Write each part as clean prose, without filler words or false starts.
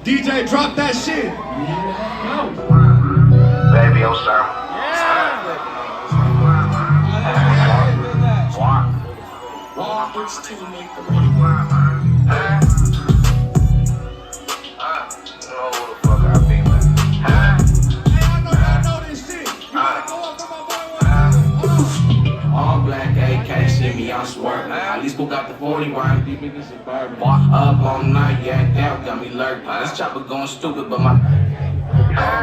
DJ, drop that shit. Baby, I'm sorry. All black AK, see me, I'm swerving. At least go got the 40 rhyme deep in the suburban. Walk up all night, yeah, down, got me lurking. This chopper going stupid, but my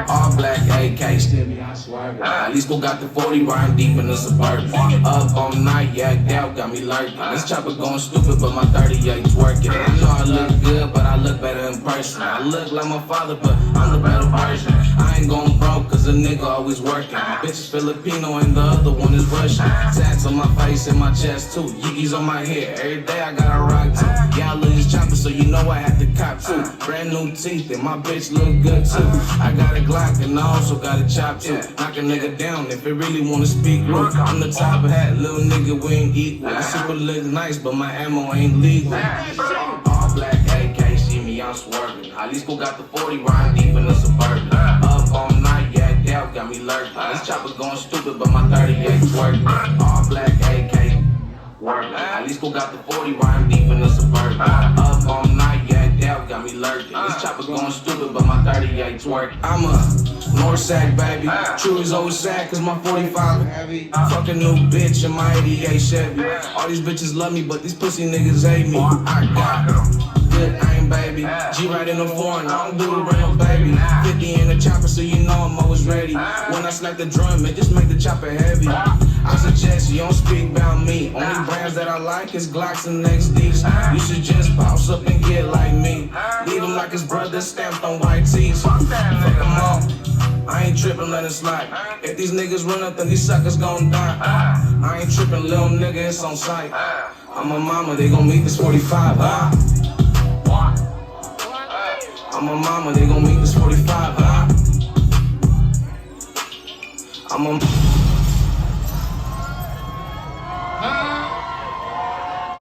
all black AK, still me, I'm swerving. At least go got the 40 rhyme deep in the suburban. Walk up all night, yeah, down, got me lurking. This chopper going stupid, but my 38's working. I know I look good, but I look better in person. I look like my father, but I'm the better version. I ain't going broke, cause a nigga always working. My bitch is Filipino and the other one is Russian. Tats on my face and my chest too. Yeezys on my head, every day I got a rock too. Yeah, I love this chopper, so you know I had to cop too. Brand new teeth and my bitch look good too. I got a Glock and I also got a chop too. Knock a nigga down if it really wanna speak real. I'm the top of hat, little nigga, we ain't equal. The super look nice, but my ammo ain't legal. All black AK, see me, I'm swerving. At least go got the 40 rhyme deep in the suburban. Up all night, yeah, doubt got me lurking. This chopper going stupid, but my 38's working. All black AK, working. At least go got the 40 rhyme deep in the suburban. Up all night, yeah, doubt got me lurking. This chopper going stupid, but my 38's working. I'm a North Sack, baby. True is always sad, cause my 45 heavy. Fuck a new bitch in my 88 Chevy. All these bitches love me, but these pussy niggas hate me. I got good aim, baby. G right in the foreign, I don't do the rental, baby. 50 in the chopper, so you know I'm always ready. When I slap the drum, it just make the chopper heavy. I suggest you don't speak about me. Only brands that I like is Glocks and XDs. You should just bounce up and get like me. Leave him like his brother stamped on white tees. Fuck them all. I ain't trippin', let it slide. If these niggas run up, then these suckers gon' die. I ain't trippin', little nigga, it's on sight. I'm a mama, they gon' meet this 45, I'm a mama, they gon' meet this 45, I'm a